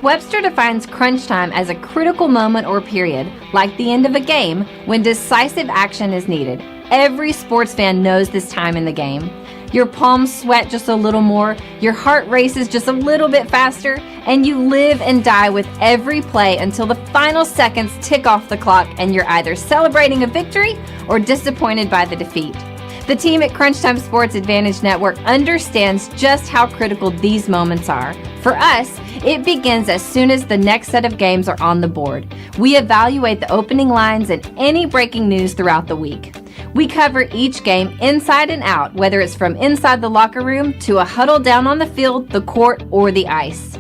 Webster defines crunch time as a critical moment or period, like the end of a game, when decisive action is needed. Every sports fan knows this time in the game. Your palms sweat just a little more, your heart races just a little bit faster, and you live and die with every play until the final seconds tick off the clock and you're either celebrating a victory or disappointed by the defeat. The team at Crunch Time Sports Advantage Network understands just how critical these moments are. For us, it begins as soon as the next set of games are on the board. We evaluate the opening lines and any breaking news throughout the week. We cover each game inside and out, whether it's from inside the locker room to a huddle down on the field, the court, or the ice.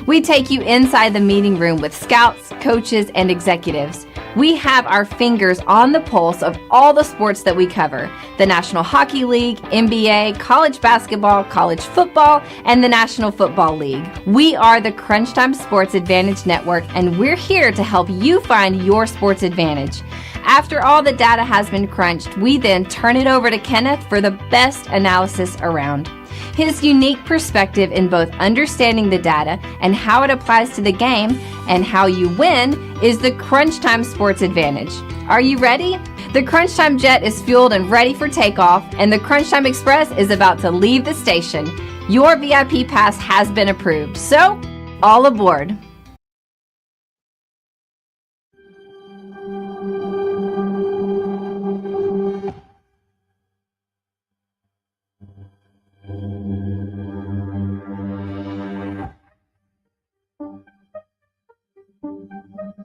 We take you inside the meeting room with scouts, coaches, and executives. We have our fingers on the pulse of all the sports that we cover: the National Hockey League, NBA, college basketball, college football, and the National Football League. We are the Crunch Time Sports Advantage Network, and we're here to help you find your sports advantage. After all the data has been crunched, we then turn it over to Kenneth for the best analysis around. His unique perspective in both understanding the data and how it applies to the game and how you win is the Crunch Time Sports Advantage. Are you ready? The Crunch Time Jet is fueled and ready for takeoff, and the Crunch Time Express is about to leave the station. Your VIP pass has been approved, so all aboard.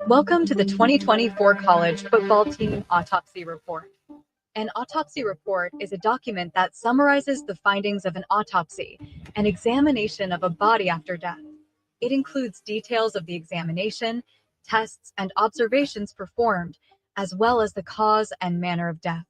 Welcome to the 2024 College Football Team Autopsy Report. An autopsy report is a document that summarizes the findings of an autopsy, an examination of a body after death. It includes details of the examination, tests, and observations performed, as well as the cause and manner of death.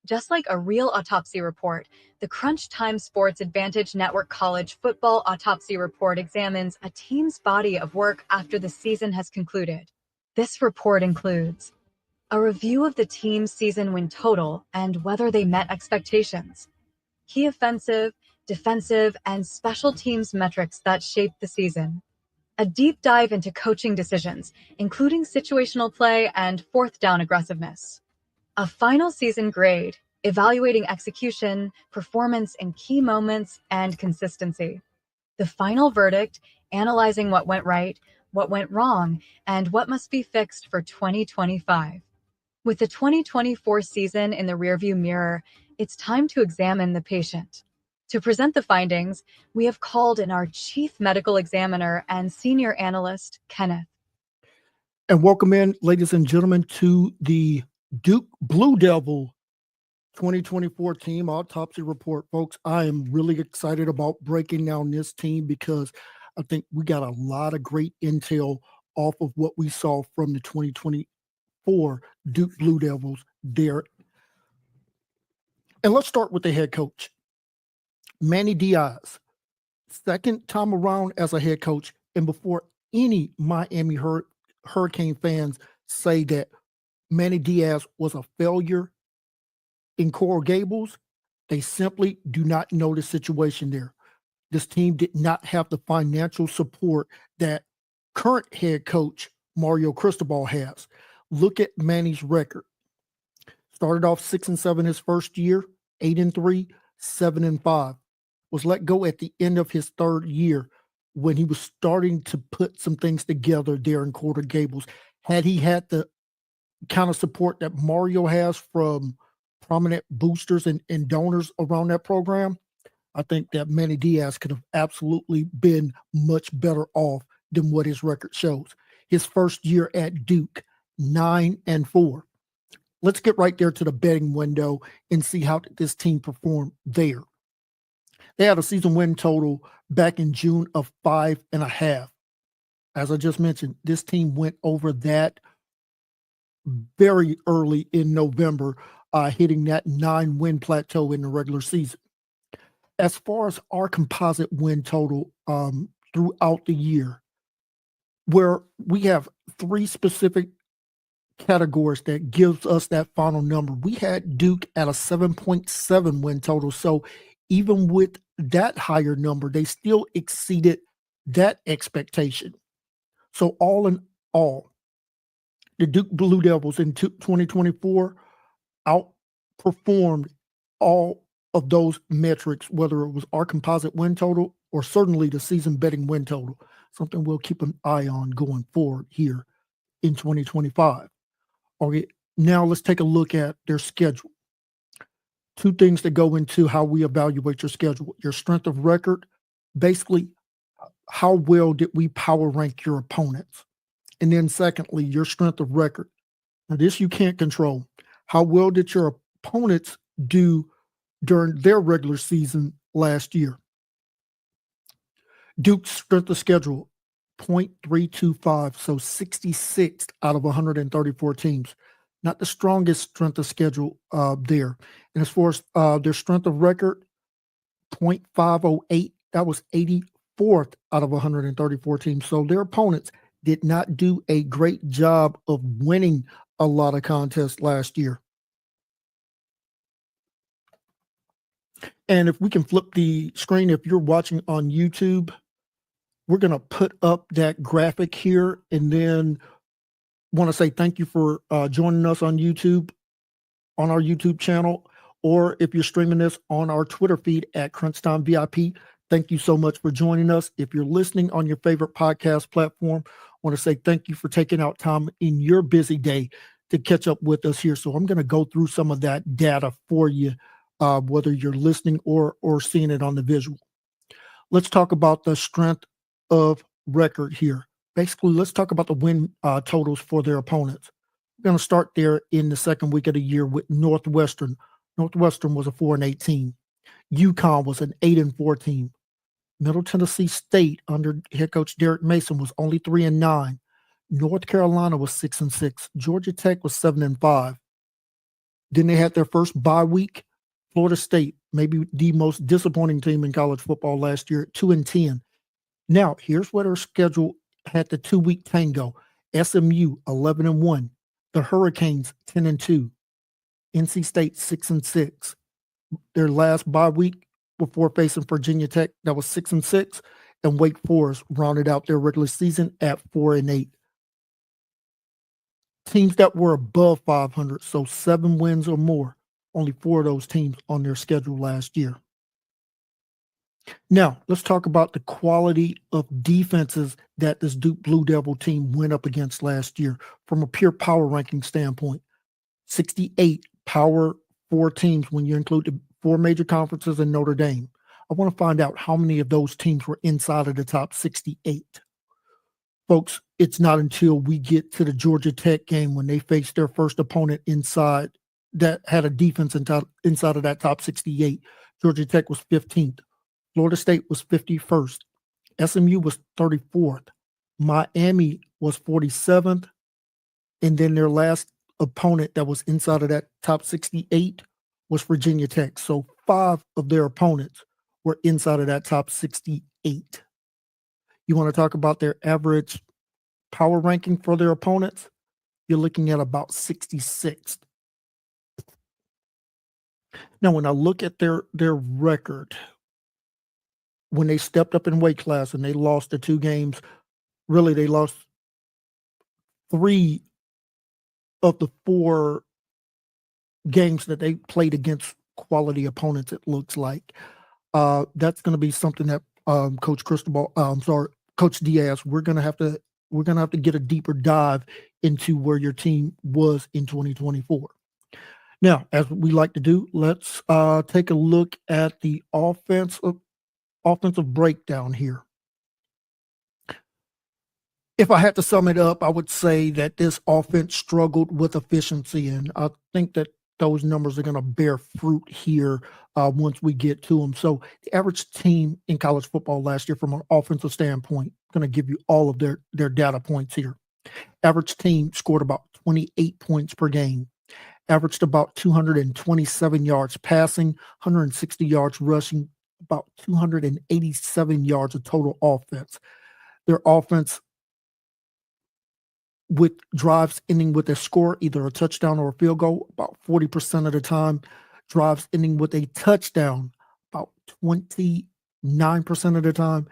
Just like a real autopsy report, the Crunch Time Sports Advantage Network College Football Autopsy Report examines a team's body of work after the season has concluded. This report includes a review of the team's season win total and whether they met expectations, key offensive, defensive, and special teams metrics that shaped the season, a deep dive into coaching decisions, including situational play and fourth down aggressiveness, a final season grade, evaluating execution, performance in key moments, and consistency, the final verdict, analyzing what went right, what went wrong, and what must be fixed for 2025. With the 2024 season in the rearview mirror, it's time to examine the patient. To present the findings, we have called in our Chief Medical Examiner and Senior Analyst, Kenneth. And welcome in, ladies and gentlemen, to the Duke Blue Devil 2024 Team Autopsy Report. Folks, I am really excited about breaking down this team because I think we got a lot of great intel off of what we saw from the 2024 Duke Blue Devils there. And let's start with the head coach, Manny Diaz. Second time around as a head coach, and before any Miami Hurricane fans say that Manny Diaz was a failure in Coral Gables, they simply do not know the situation there. This team did not have the financial support that current head coach Mario Cristobal has. Look at Manny's record. Started off 6-7 his first year, 8-3, 7-5. Was let go at the end of his third year when he was starting to put some things together there in Coral Gables. Had he had the kind of support that Mario has from prominent boosters and donors around that program, I think that Manny Diaz could have absolutely been much better off than what his record shows. His first year at Duke, 9-4. Let's get right there to the betting window and see how this team performed there. They had a season win total back in June of 5.5. As I just mentioned, this team went over that very early in November, hitting that 9-win plateau in the regular season. As far as our composite win total throughout the year, where we have three specific categories that gives us that final number, we had Duke at a 7.7 win total. So even with that higher number, they still exceeded that expectation. So all in all, the Duke Blue Devils in 2024 outperformed all of those metrics, whether it was our composite win total or certainly the season betting win total, something we'll keep an eye on going forward here in 2025. Okay, now let's take a look at their schedule. Two things that go into how we evaluate your schedule: your strength of record, basically, how well did we power rank your opponents? And then secondly, your strength of record. Now, this you can't control. How well did your opponents do during their regular season last year? Duke's strength of schedule, 0.325, so 66th out of 134 teams. Not the strongest strength of schedule there. And as far as their strength of record, 0.508, that was 84th out of 134 teams. So their opponents did not do a great job of winning a lot of contests last year. And if we can flip the screen, if you're watching on YouTube, we're going to put up that graphic here, and then want to say thank you for joining us on YouTube, on our YouTube channel, or if you're streaming this on our Twitter feed at Crunch Time VIP. Thank you so much for joining us. If you're listening on your favorite podcast platform, I want to say thank you for taking out time in your busy day to catch up with us here. So I'm going to go through some of that data for you, whether you're listening or seeing it on the visual. Let's talk about the strength of record here. Basically, let's talk about the win totals for their opponents. We're going to start there in the second week of the year with Northwestern. Northwestern was a 4-8 team. UConn was an 8-4 team. Middle Tennessee State under head coach Derek Mason was only 3-9. North Carolina was 6-6. Georgia Tech was 7-5. Then they had their first bye week. Florida State, maybe the most disappointing team in college football last year, 2-10. Now, here's where their schedule had the 2-week tango. SMU 11-1. The Hurricanes 10-2. NC State 6-6. Their last bye week before facing Virginia Tech, that was 6-6, and Wake Forest rounded out their regular season at 4-8. Teams that were above 500, so 7 wins or more, only 4 of those teams on their schedule last year. Now, let's talk about the quality of defenses that this Duke Blue Devil team went up against last year from a pure power ranking standpoint. 68 power 4 teams when you include the 4 major conferences in Notre Dame. I want to find out how many of those teams were inside of the top 68. Folks, it's not until we get to the Georgia Tech game when they faced their first opponent inside that had a defense inside of that top 68. Georgia Tech was 15th. Florida State was 51st. SMU was 34th. Miami was 47th. And then their last opponent that was inside of that top 68 was Virginia Tech. So 5 of their opponents were inside of that top 68. You want to talk about their average power ranking for their opponents? You're looking at about 66th. Now, when I look at their record, when they stepped up in weight class and they lost the 2 games, really they lost 3 of the 4 games that they played against quality opponents, it looks like. That's going to be something that Coach Diaz, we're going to have to get a deeper dive into where your team was in 2024. Now, as we like to do, let's take a look at the offensive breakdown here. If I had to sum it up, I would say that this offense struggled with efficiency, and I think that those numbers are going to bear fruit here once we get to them. So the average team in college football last year from an offensive standpoint, I'm going to give you all of their data points here. Average team scored about 28 points per game, averaged about 227 yards passing, 160 yards rushing, about 287 yards of total offense. Their offense, with drives ending with a score, either a touchdown or a field goal, about 40% of the time. Drives ending with a touchdown, about 29% of the time.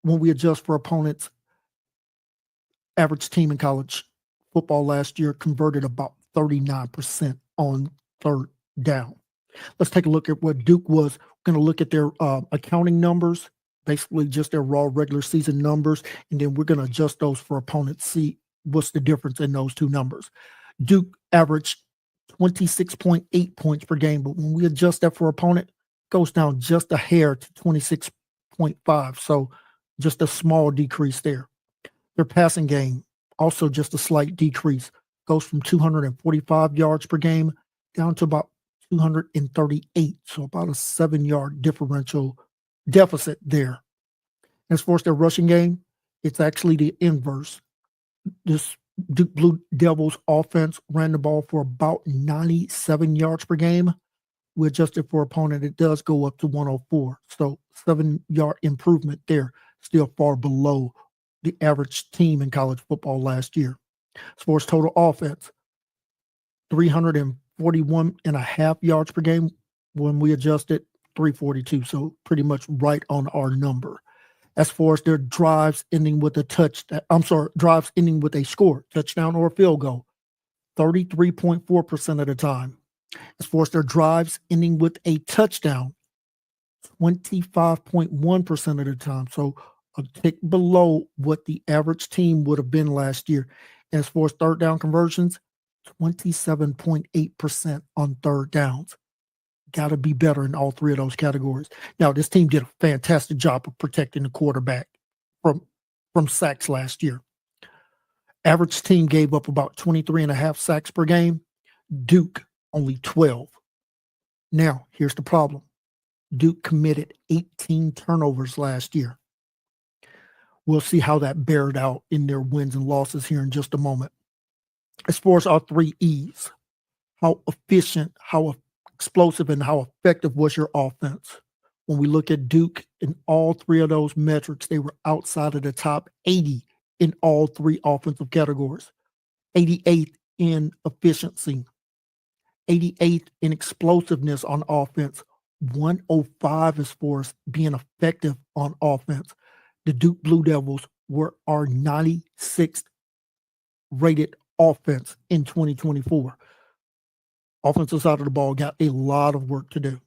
when we adjust for opponents, average team in college football last year converted about 39% on third down. Let's take a look at what Duke was. We're going to look at their accounting numbers, basically just their raw regular season numbers, and then we're going to adjust those for opponents, see what's the difference in those two numbers. Duke averaged 26.8 points per game, but when we adjust that for opponent, it goes down just a hair to 26.5, so just a small decrease there. Their passing game, also just a slight decrease, goes from 245 yards per game down to about 238, so about a 7-yard differential deficit there. As far as their rushing game, it's actually the inverse. This Duke Blue Devils offense ran the ball for about 97 yards per game. We adjusted for opponent, it does go up to 104, so 7-yard improvement there, still far below the average team in college football last year. As far as total offense, 341.5 yards per game. When we adjusted, 342. So pretty much right on our number. As far as their drives ending with a drives ending with a score, touchdown or a field goal, 33.4% of the time. As far as their drives ending with a touchdown, 25.1% of the time. So a tick below what the average team would have been last year. And as far as third down conversions, 27.8% on third downs. Got to be better in all three of those categories. Now, this team did a fantastic job of protecting the quarterback from sacks last year. Average team gave up about 23.5 sacks per game. Duke, only 12. Now, here's the problem. Duke committed 18 turnovers last year. We'll see how that bared out in their wins and losses here in just a moment. As far as our 3 E's, how efficient, how explosive, and how effective was your offense? When we look at Duke in all 3 of those metrics, they were outside of the top 80 in all 3 offensive categories. 88th in efficiency, 88th in explosiveness on offense, 105 as far as being effective on offense. The Duke Blue Devils were our 96th rated offense in 2024. Offensive side of the ball got a lot of work to do.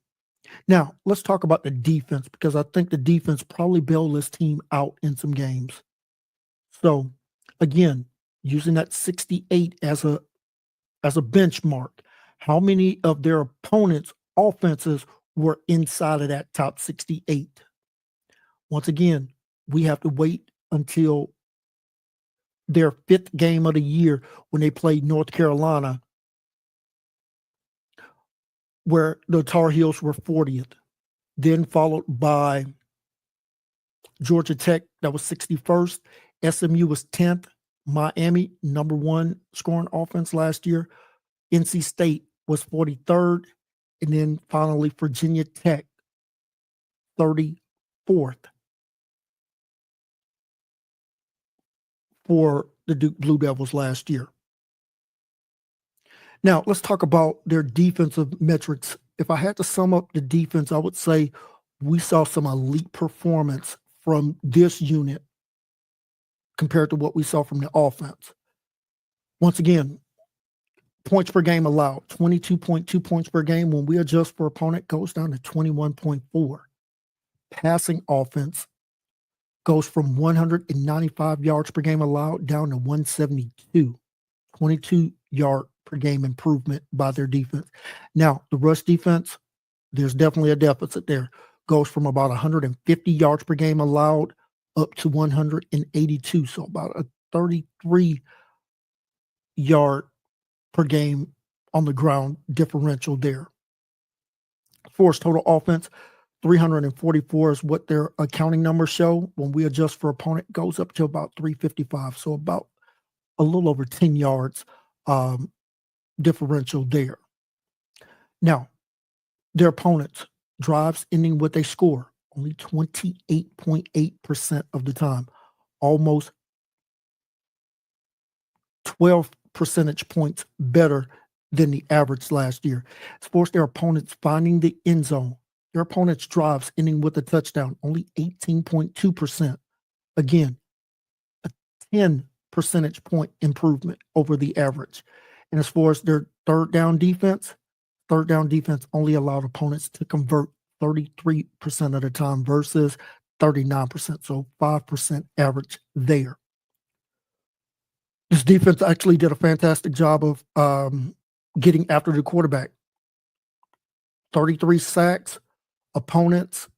Now, let's talk about the defense, because I think the defense probably bailed this team out in some games. So, again, using that 68 as a benchmark, how many of their opponents' offenses were inside of that top 68? Once again, we have to wait until their 5th game of the year when they played North Carolina, where the Tar Heels were 40th, then followed by Georgia Tech, that was 61st. SMU was 10th. Miami, number 1 scoring offense last year. NC State was 43rd. And then finally, Virginia Tech, 34th for the Duke Blue Devils last year. Now, let's talk about their defensive metrics. If I had to sum up the defense, I would say we saw some elite performance from this unit compared to what we saw from the offense. Once again, points per game allowed, 22.2 points per game. When we adjust for opponent, goes down to 21.4. Passing offense goes from 195 yards per game allowed down to 172. 22-yard per game improvement by their defense. Now, the rush defense, there's definitely a deficit there. Goes from about 150 yards per game allowed up to 182. So about a 33-yard per game on the ground differential there. Force total offense, 344 is what their accounting numbers show. When we adjust for opponent, goes up to about 355. So about a little over 10 yards differential there. Now, their opponents, drives ending with a score, only 28.8% of the time, almost 12 percentage points better than the average last year. As far as their opponents finding the end zone, their opponents' drives ending with a touchdown, only 18.2%. Again, a 10 percentage point improvement over the average. And as far as their third down defense only allowed opponents to convert 33% of the time versus 39%. So 5% average there. This defense actually did a fantastic job of getting after the quarterback. 33 sacks. Opponents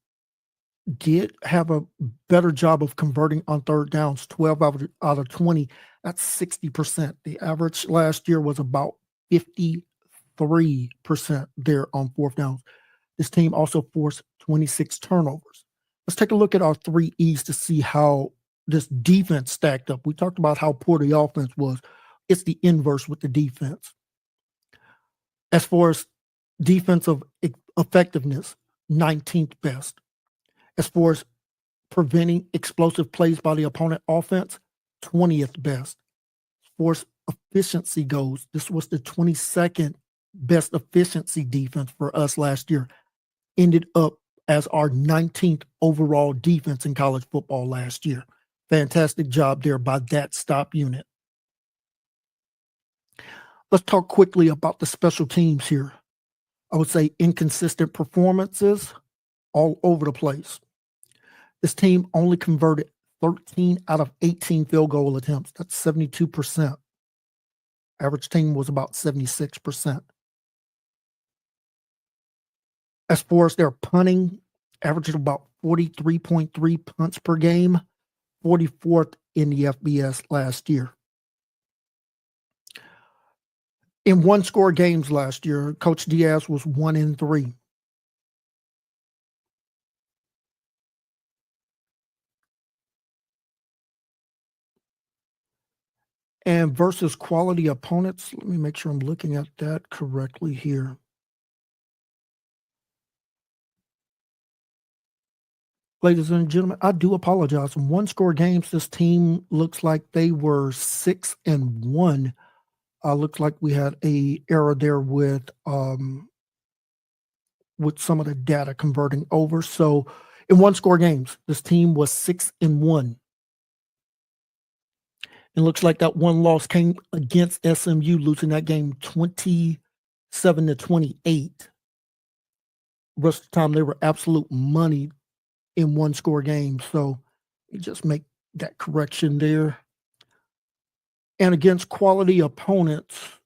did have a better job of converting on third downs, 12 out of 20. That's 60%. The average last year was about 53% there on fourth downs. This team also forced 26 turnovers. Let's take a look at our 3 E's to see how this defense stacked up. We talked about how poor the offense was. It's the inverse with the defense. As far as defensive effectiveness, 19th best. As far as preventing explosive plays by the opponent offense, 20th best. As far as efficiency goes, this was the 22nd best efficiency defense for us last year. Ended up as our 19th overall defense in college football last year. Fantastic job there by that stop unit. Let's talk quickly about the special teams here. I would say inconsistent performances all over the place. This team only converted 13 out of 18 field goal attempts. That's 72%. Average team was about 76%. As far as their punting, averaged about 43.3 punts per game, 44th in the FBS last year. In one-score games last year, Coach Diaz was 1-3. And versus quality opponents, let me make sure I'm looking at that correctly here. Ladies and gentlemen, I do apologize. In one-score games, this team looks like they were 6-1. Looks like we had a error there with some of the data converting over. So in one-score games, this team was 6-1. It looks like that one loss came against SMU, losing that game 27-28. The rest of the time, they were absolute money in one-score games. So you just make that correction there. And against quality opponents,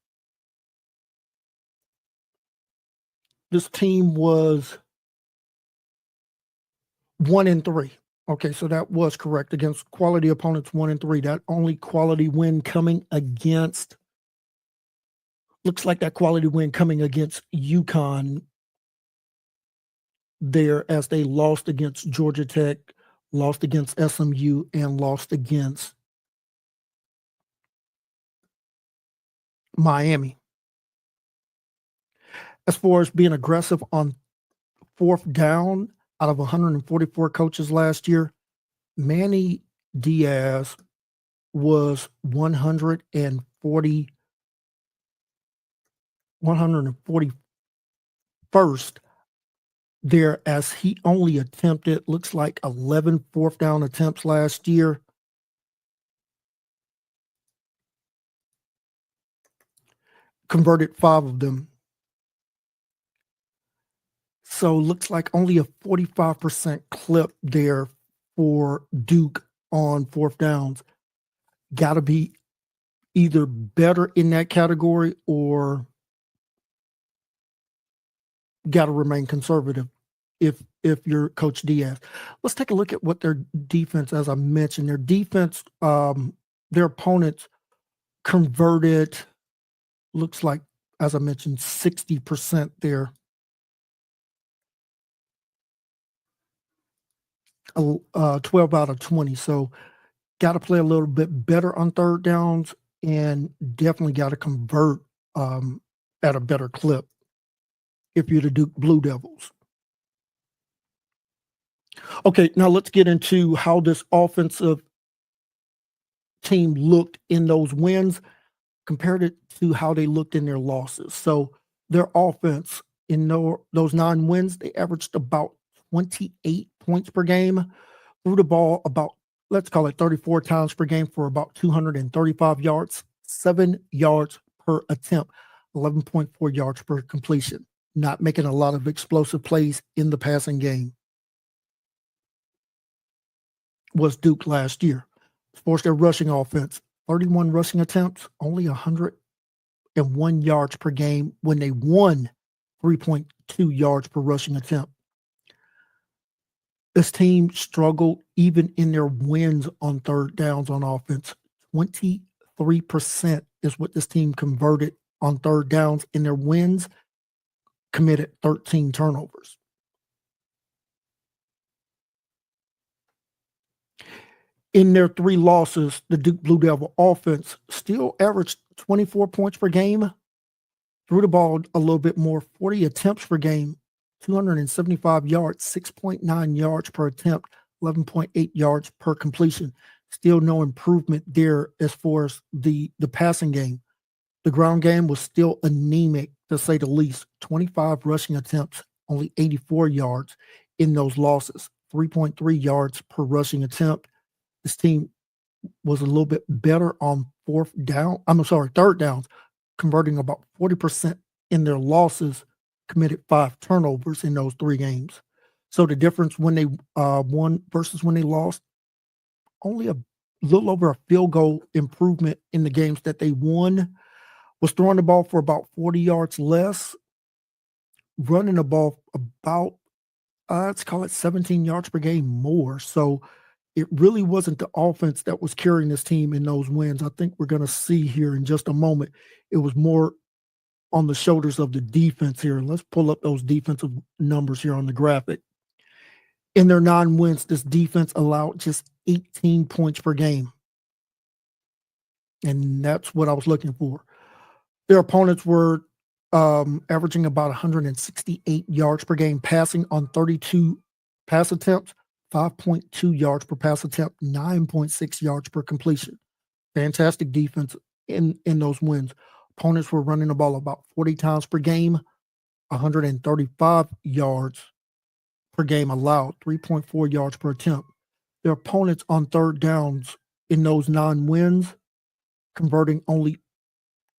this team was 1-3. Okay, so that was correct. Against quality opponents, 1-3. That only quality win coming against, looks like that quality win coming against UConn there, as they lost against Georgia Tech, lost against SMU, and lost against Miami. As far as being aggressive on fourth down, out of 144 coaches last year, Manny Diaz was 141st there, as he only attempted, looks like 11 fourth down attempts last year. Converted 5 of them. So looks like only a 45% clip there for Duke on fourth downs. Got to be either better in that category or got to remain conservative if you're Coach Diaz. Let's take a look at what their defense, as I mentioned, their defense, their opponents converted, looks like, as I mentioned, 60% there. 12 out of 20. So got to play a little bit better on third downs and definitely got to convert at a better clip if you're the Duke Blue Devils. Okay, now let's get into how this offensive team looked in those wins, compared it to how they looked in their losses. So their offense in those 9 wins, they averaged about 28 points per game, threw the ball about let's call it 34 times per game for about 235 yards, 7 yards per attempt, 11.4 yards per completion. Not making a lot of explosive plays in the passing game was Duke last year. As far as their rushing offense, 31 rushing attempts, only 101 yards per game when they won 3.2 yards per rushing attempt. This team struggled even in their wins on third downs on offense. 23% is what this team converted on third downs. In their wins, committed 13 turnovers. In their 3 losses, the Duke Blue Devil offense still averaged 24 points per game, threw the ball a little bit more, 40 attempts per game, 275 yards, 6.9 yards per attempt, 11.8 yards per completion. Still no improvement there as far as the passing game. The ground game was still anemic, to say the least. 25 rushing attempts, only 84 yards in those losses, 3.3 yards per rushing attempt. This team was a little bit better on third downs, converting about 40% in their losses, committed 5 turnovers in those 3 games. So the difference when they won versus when they lost, only a little over a field goal improvement in the games that they won. Was throwing the ball for about 40 yards less, running the ball about, let's call it 17 yards per game more. So it really wasn't the offense that was carrying this team in those wins. I think we're going to see here in just a moment. It was more on the shoulders of the defense here. And let's pull up those defensive numbers here on the graphic. In their 9 wins, this defense allowed just 18 points per game. And that's what I was looking for. Their opponents were averaging about 168 yards per game, passing on 32 pass attempts, 5.2 yards per pass attempt, 9.6 yards per completion. Fantastic defense in those wins. Opponents were running the ball about 40 times per game, 135 yards per game allowed, 3.4 yards per attempt. Their opponents on third downs in those 9 wins, converting only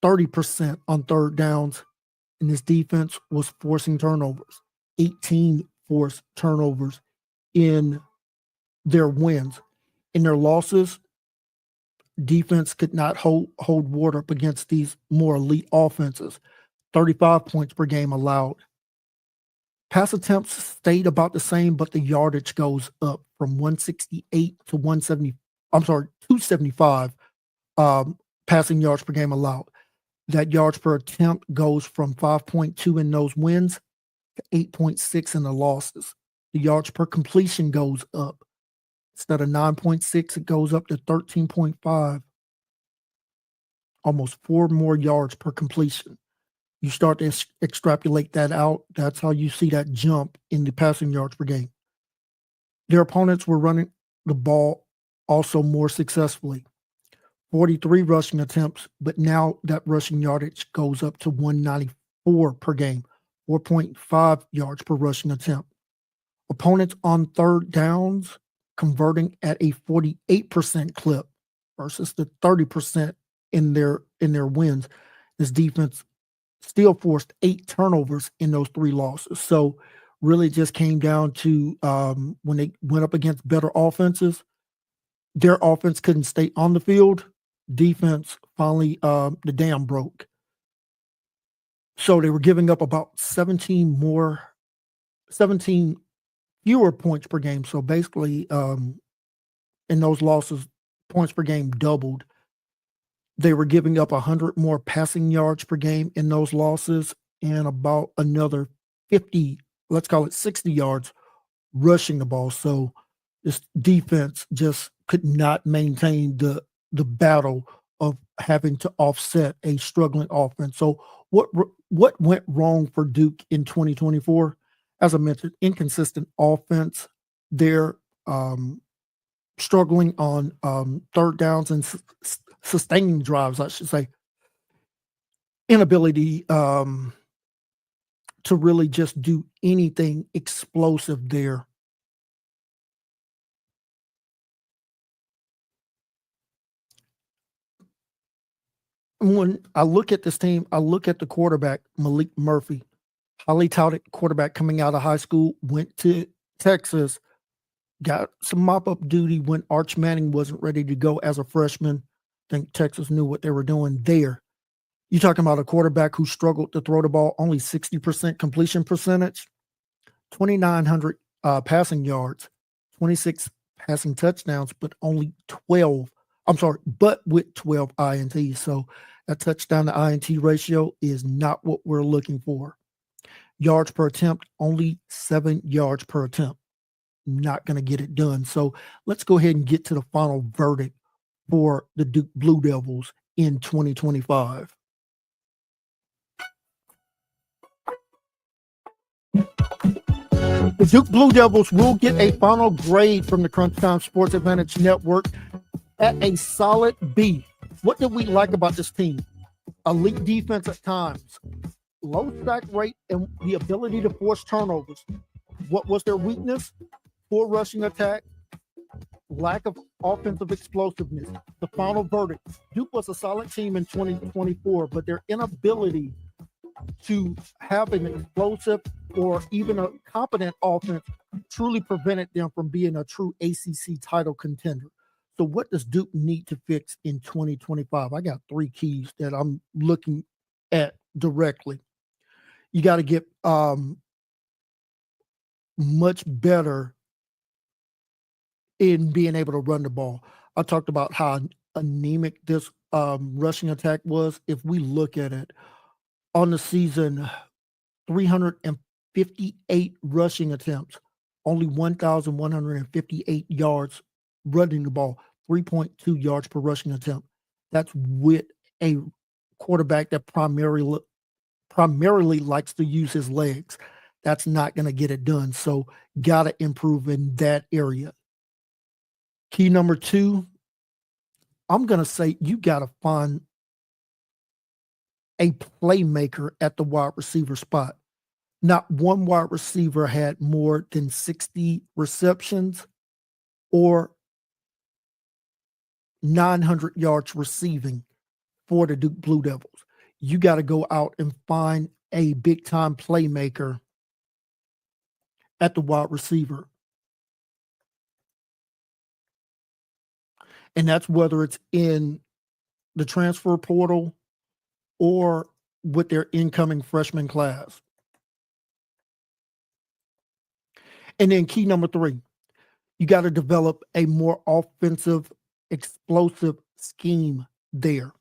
30% on third downs, and this defense was forcing turnovers. 18 forced turnovers in their wins. In their losses, defense could not hold water up against these more elite offenses. 35 points per game allowed. Pass attempts stayed about the same, but the yardage goes up from 168 to 275 passing yards per game allowed. That yards per attempt goes from 5.2 in those wins to 8.6 in the losses. The yards per completion goes up. Instead of 9.6, it goes up to 13.5. Almost 4 more yards per completion. You start to extrapolate that out. That's how you see that jump in the passing yards per game. Their opponents were running the ball also more successfully. 43 rushing attempts, but now that rushing yardage goes up to 194 per game, 4.5 yards per rushing attempt. Opponents on third downs converting at a 48% clip versus the 30% in their wins. This defense still forced 8 turnovers in those 3 losses. So really just came down to when they went up against better offenses, their offense couldn't stay on the field. Defense finally the dam broke. So they were giving up about 17 fewer points per game. So basically in those losses, points per game doubled. They were giving up 100 more passing yards per game in those losses and about another 50, let's call it 60 yards rushing the ball. So this defense just could not maintain the battle of having to offset a struggling offense. So what went wrong for Duke in 2024? As I mentioned, inconsistent offense. They're struggling on third downs and sustaining drives, I should say. Inability to really just do anything explosive there. when I look at this team, I look at the quarterback, Malik Murphy, highly touted quarterback coming out of high school, went to Texas, got some mop-up duty when Arch Manning wasn't ready to go as a freshman. I think Texas knew what they were doing there. You're talking about a quarterback who struggled to throw the ball, only 60% completion percentage, 2,900 passing yards, 26 passing touchdowns, but with 12 INTs. So that touchdown to INT ratio is not what we're looking for. Yards per attempt, only 7 yards per attempt. Not going to get it done. So let's go ahead and get to the final verdict for the Duke Blue Devils in 2025. The Duke Blue Devils will get a final grade from the Crunch Time Sports Advantage Network at a solid B. What did we like about this team? Elite defense at times, low sack rate, and the ability to force turnovers. What was their weakness? Poor rushing attack, lack of offensive explosiveness. The final verdict: Duke was a solid team in 2024, but their inability to have an explosive or even a competent offense truly prevented them from being a true ACC title contender. So what does Duke need to fix in 2025? I got 3 keys that I'm looking at directly. You got to get much better in being able to run the ball. I talked about how anemic this rushing attack was. If we look at it on the season, 358 rushing attempts, only 1,158 yards running the ball, 3.2 yards per rushing attempt. That's with a quarterback that primarily likes to use his legs. That's not going to get it done. So got to improve in that area. Key number 2, I'm going to say you got to find a playmaker at the wide receiver spot. Not one wide receiver had more than 60 receptions or 900 yards receiving for the Duke Blue Devils. You got to go out and find a big-time playmaker at the wide receiver. And that's whether it's in the transfer portal or with their incoming freshman class. And then key number 3, you got to develop a more offensive, explosive scheme there.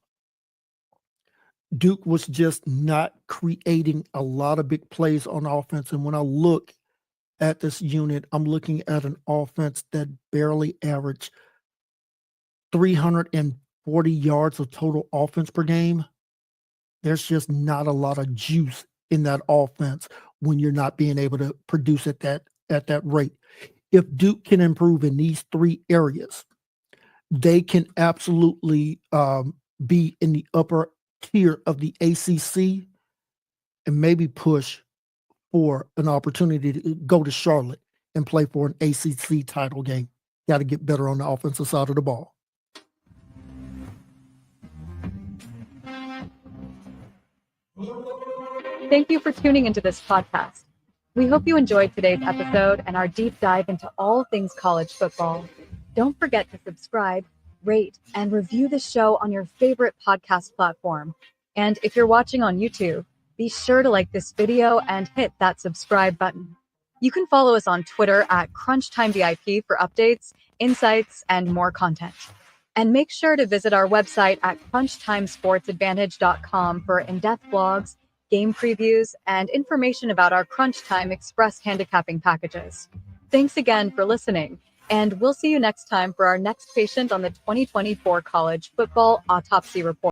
Duke was just not creating a lot of big plays on offense. And when I look at this unit, I'm looking at an offense that barely averaged 340 yards of total offense per game. There's just not a lot of juice in that offense when you're not being able to produce at that rate. If Duke can improve in these 3 areas, they can absolutely be in the upper tier of the ACC and maybe push for an opportunity to go to Charlotte and play for an ACC title game. Got to get better on the offensive side of the ball. Thank you for tuning into this podcast. We hope you enjoyed today's episode and our deep dive into all things college football. Don't forget to subscribe, rate, and review the show on your favorite podcast platform. And if you're watching on YouTube, be sure to like this video and hit that subscribe button. You can follow us on Twitter at CrunchTimeVIP for updates, insights, and more content. And make sure to visit our website at CrunchTimeSportsAdvantage.com for in-depth blogs, game previews, and information about our Crunch Time Express handicapping packages. Thanks again for listening, and we'll see you next time for our next patient on the 2024 College Football Autopsy Report.